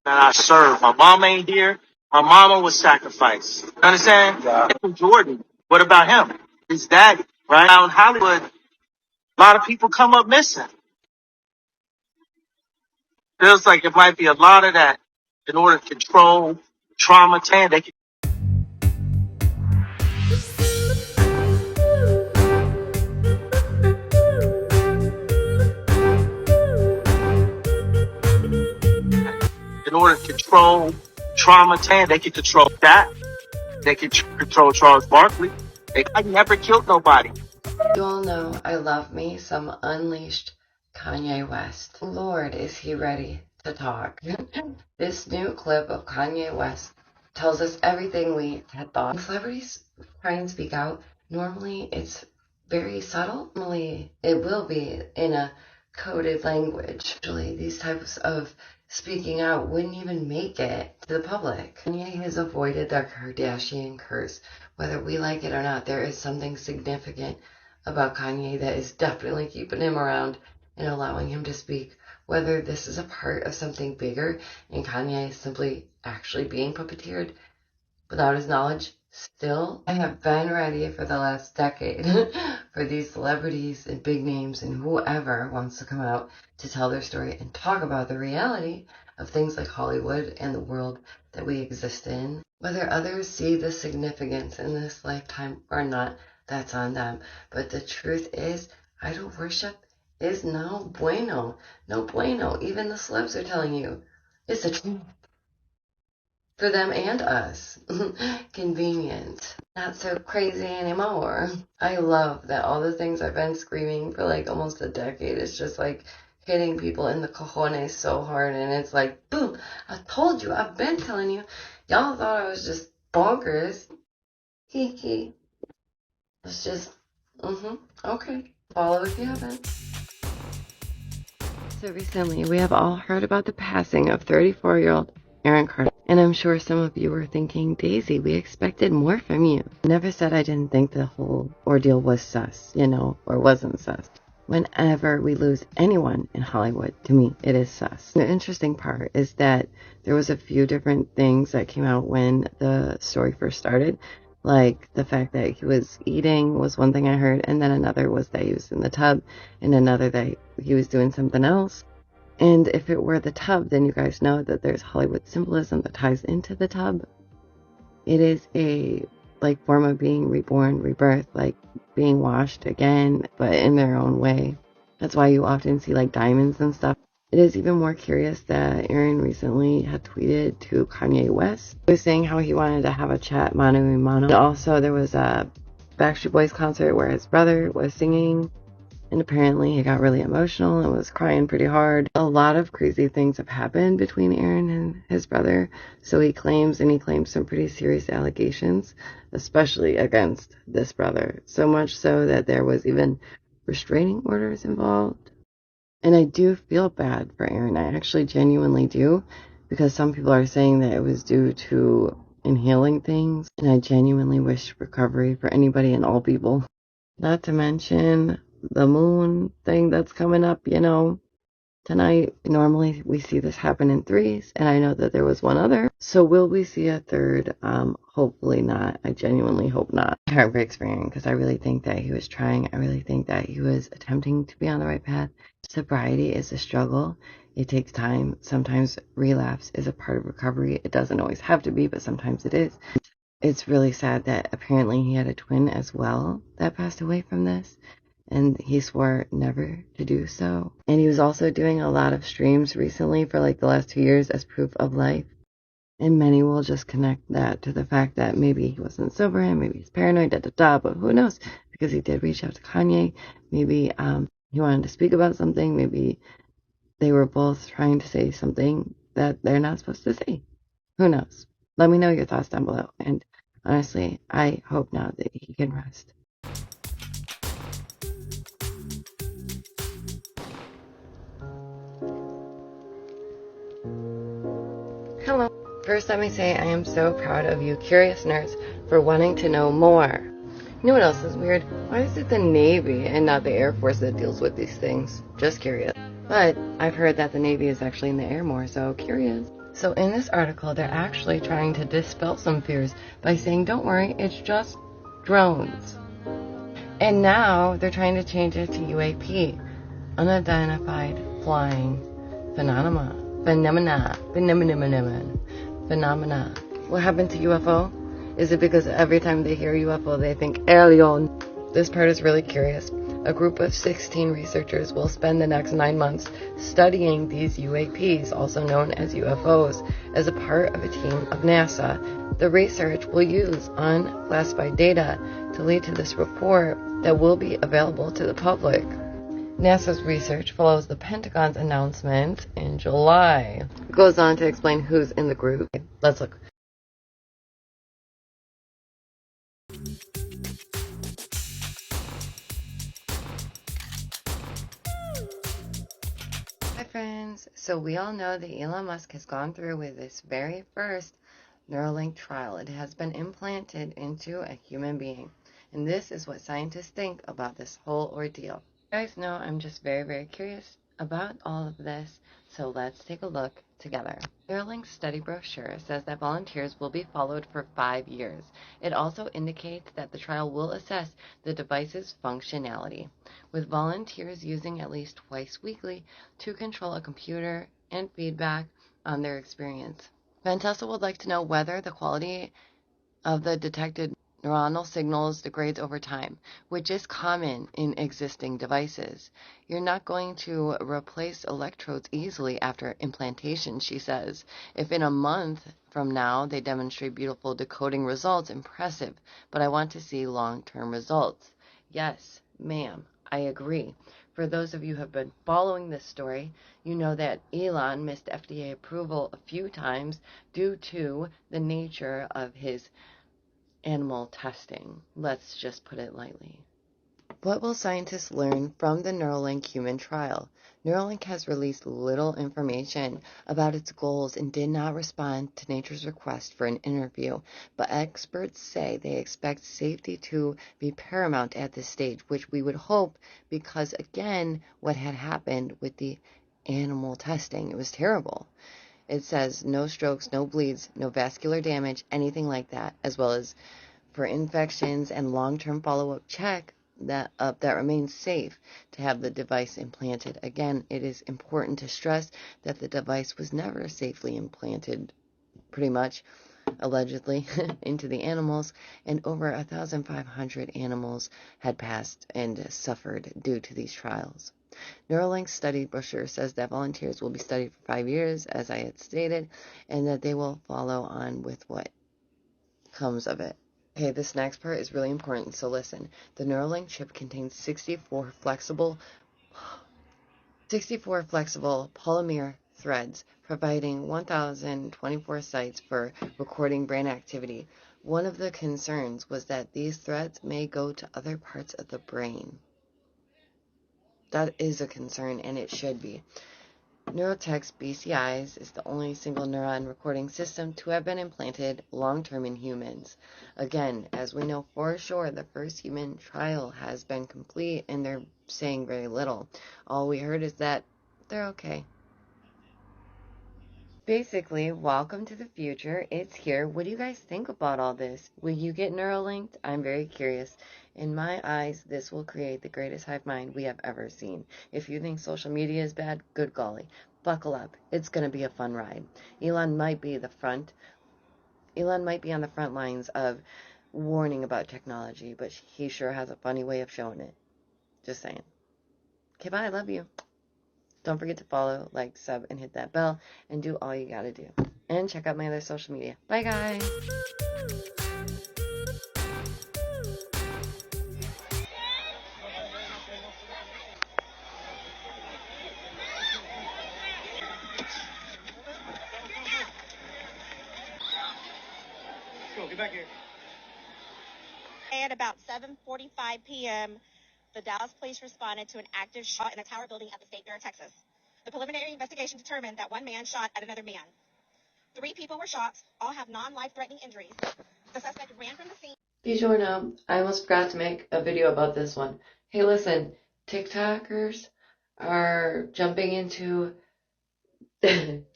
that I serve. My mom ain't here. My mama was sacrificed. You understand? Yeah. Michael Jordan. What about him? His daddy. Right now in Hollywood, a lot of people come up missing. Feels like it might be a lot of that in order to control trauma. They can in order to control trauma. They can control that. They can control Charles Barkley. I never killed nobody. You all know I love me some unleashed Kanye West. Lord, is he ready to talk. This new clip of Kanye West tells us everything we had thought. When celebrities try and speak out, normally it's very subtle. Normally it will be in a coded language. Actually, these types of speaking out wouldn't even make it to the public. Kanye has avoided the Kardashian curse. Whether we like it or not, there is something significant about Kanye that is definitely keeping him around and allowing him to speak. Whether this is a part of something bigger and Kanye is simply actually being puppeteered without his knowledge, still, I have been ready for the last decade for these celebrities and big names and whoever wants to come out to tell their story and talk about the reality of things like Hollywood and the world that we exist in. Whether others see the significance in this lifetime or not, that's on them. But the truth is, idol worship is no bueno. No bueno. Even the celebs are telling you it's the truth. For them and us. Convenient. Not so crazy anymore. I love that all the things I've been screaming for like almost a decade is just like hitting people in the cojones so hard, and it's like, boom, I told you, I've been telling you. Y'all thought I was just bonkers. Hee hee. It's just, okay. Follow if you haven't. So recently, we have all heard about the passing of 34-year-old Aaron Carter. And I'm sure some of you were thinking, Daisy, we expected more from you. I never said I didn't think the whole ordeal was sus, or wasn't sus. Whenever we lose anyone in Hollywood, to me, it is sus. The interesting part is that there was a few different things that came out when the story first started. Like the fact that he was eating was one thing I heard, and then another was that he was in the tub, and another that he was doing something else. And if it were the tub, then you guys know that there's Hollywood symbolism that ties into the tub. It is a form of being reborn, rebirth, like being washed again, but in their own way. That's why you often see diamonds and stuff. It is even more curious that Aaron recently had tweeted to Kanye West. He was saying how he wanted to have a chat mano a mano. And also there was a Backstreet Boys concert where his brother was singing. And apparently he got really emotional and was crying pretty hard. A lot of crazy things have happened between Aaron and his brother. So he claims some pretty serious allegations, especially against this brother. So much so that there was even restraining orders involved. And I do feel bad for Aaron. I actually genuinely do. Because some people are saying that it was due to inhaling things. And I genuinely wish recovery for anybody and all people. Not to mention the moon thing that's coming up, tonight. Normally we see this happen in threes, and I know that there was one other. So will we see a third? Hopefully not. I genuinely hope not. Heart breaks for Aaron because I really think that he was trying. I really think that he was attempting to be on the right path. Sobriety is a struggle. It takes time. Sometimes relapse is a part of recovery. It doesn't always have to be, but sometimes it is. It's really sad that apparently he had a twin as well that passed away from this. And he swore never to do so. And he was also doing a lot of streams recently for the last 2 years as proof of life. And many will just connect that to the fact that maybe he wasn't sober and maybe he's paranoid, but who knows? Because he did reach out to Kanye. Maybe he wanted to speak about something. Maybe they were both trying to say something that they're not supposed to say. Who knows? Let me know your thoughts down below. And honestly, I hope now that he can rest. Hello. First, let me say I am so proud of you curious nerds for wanting to know more. You know what else is weird? Why is it the Navy and not the Air Force that deals with these things? Just curious. But I've heard that the Navy is actually in the air more, so curious. So in this article, they're actually trying to dispel some fears by saying, don't worry, it's just drones. And now they're trying to change it to UAP, unidentified flying phenomena. What happened to UFO? Is it because every time they hear UFO, they think alien? This part is really curious. A group of 16 researchers will spend the next 9 months studying these UAPs, also known as UFOs, as a part of a team of NASA. The research will use unclassified data to lead to this report that will be available to the public. NASA's research follows the Pentagon's announcement in July. It goes on to explain who's in the group. Let's look. Hi friends, so we all know that Elon Musk has gone through with this very first Neuralink trial. It has been implanted into a human being, and this is what scientists think about this whole ordeal. You guys know I'm just very curious about all of this, so let's take a look together. Neuralink's study brochure says that volunteers will be followed for 5 years. It also indicates that the trial will assess the device's functionality, with volunteers using at least twice weekly to control a computer and feedback on their experience. Vantessa would like to know whether the quality of the detected neuronal signals degrades over time, which is common in existing devices. You're not going to replace electrodes easily after implantation, she says. If in a month from now they demonstrate beautiful decoding results, impressive, but I want to see long-term results. Yes, ma'am, I agree. For those of you who have been following this story, you know that Elon missed FDA approval a few times due to the nature of his animal testing. Let's just put it lightly. What will scientists learn from the Neuralink human trial? Neuralink has released little information about its goals and did not respond to Nature's request for an interview, but experts say they expect safety to be paramount at this stage, which we would hope because, again, what had happened with the animal testing, it was terrible. It says no strokes, no bleeds, no vascular damage, anything like that, as well as for infections and long-term follow-up check that remains safe to have the device implanted. Again, it is important to stress that the device was never safely implanted, pretty much, allegedly, into the animals, and over 1,500 animals had passed and suffered due to these trials. Neuralink's study brochure says that volunteers will be studied for 5 years, as I had stated, and that they will follow on with what comes of it. Okay, this next part is really important, so listen. The Neuralink chip contains 64 flexible polymer threads, providing 1,024 sites for recording brain activity. One of the concerns was that these threads may go to other parts of the brain. That is a concern, and it should be. Neurotech's BCIs is the only single neuron recording system to have been implanted long-term in humans. Again, as we know for sure, the first human trial has been complete, and they're saying very little. All we heard is that they're okay. Basically, welcome to the future. It's here. What do you guys think about all this? Will you get Neuralinked? I'm very curious. In my eyes, this will create the greatest hive mind we have ever seen. If you think social media is bad, good golly, buckle up. It's going to be a fun ride. Elon might be on the front lines of warning about technology, but he sure has a funny way of showing it. Just saying. Okay, bye. I love you. Don't forget to follow, like, sub, and hit that bell, and do all you gotta do. And check out my other social media. Bye, guys! Go, get back here. At about 7:45 p.m., the Dallas police responded to an active shot in a tower building at the State Fair, Texas. The preliminary investigation determined that one man shot at another man. 3 people were shot. All have non-life-threatening injuries. The suspect ran from the scene. DiGiorno, I almost forgot to make a video about this one. Hey, listen, TikTokers are jumping into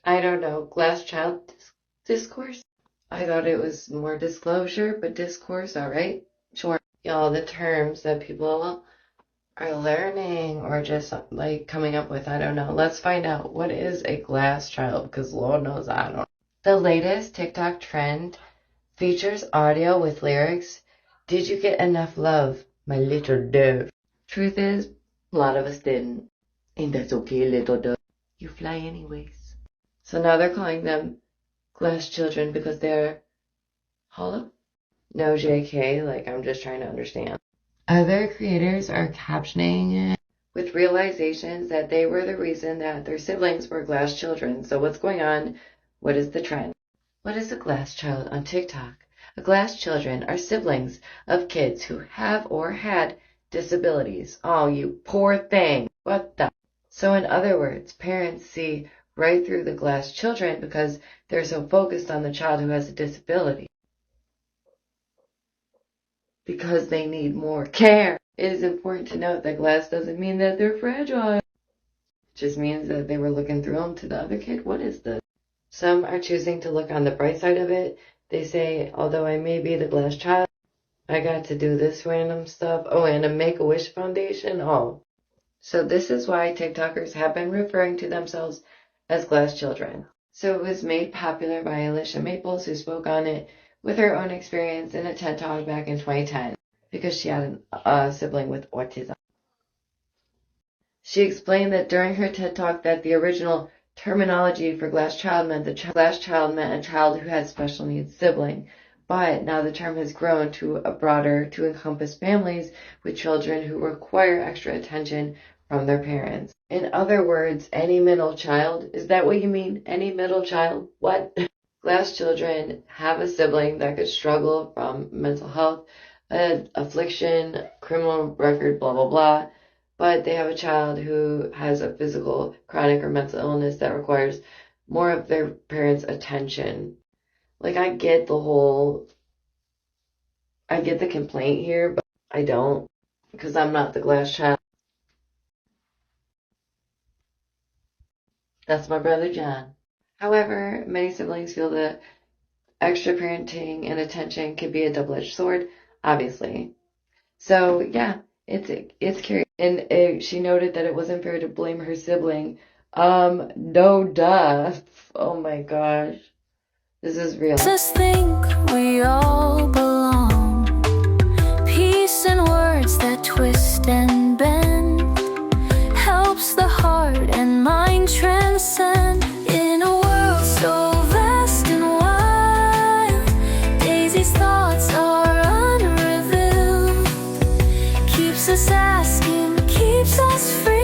I don't know, glass child discourse? I thought it was more disclosure, but discourse, alright? Sure. Y'all, the terms that people are learning or just like coming up with, I don't know. Let's find out, what is a glass child, because Lord knows I don't know. The latest TikTok trend features audio with lyrics, "Did you get enough love, my little dove?" Truth is, a lot of us didn't. And that's okay, little dove. You fly anyways. So now they're calling them glass children because they're hollow? No, JK, like I'm just trying to understand. Other creators are captioning it with realizations that they were the reason that their siblings were glass children. So what's going on? What is the trend? What is a glass child on TikTok? A glass children are siblings of kids who have or had disabilities. Oh, you poor thing. What the? So in other words, parents see right through the glass children because they're so focused on the child who has a disability. Because they need more care. It is important to note that glass doesn't mean that they're fragile. It just means that they were looking through them to the other kid. What is this? Some are choosing to look on the bright side of it. They say, although I may be the glass child, I got to do this random stuff. Oh, and a Make-A-Wish Foundation. Oh. So this is why TikTokers have been referring to themselves as glass children. So it was made popular by Alicia Maples, who spoke on it with her own experience in a TED Talk back in 2010 because she had a sibling with autism. She explained that during her TED Talk that the original terminology for glass child meant a child who had special needs sibling, but now the term has grown to encompass families with children who require extra attention from their parents. In other words, any middle child. Is that what you mean? Any middle child? What? Glass children have a sibling that could struggle from mental health, affliction, criminal record, blah, blah, blah. But they have a child who has a physical, chronic, or mental illness that requires more of their parents' attention. Like, I get the complaint here, but I don't, because I'm not the glass child. That's my brother John. However, many siblings feel that extra parenting and attention can be a double-edged sword, obviously. So, yeah, it's curious. And she noted that it wasn't fair to blame her sibling. No duh. Oh my gosh. This is real. Just think we all belong. Peace in words that twist and bend helps the heart and mind transcend. In a world so vast and wild, Daisy's thoughts are unrevealed. Keeps us asking, keeps us free.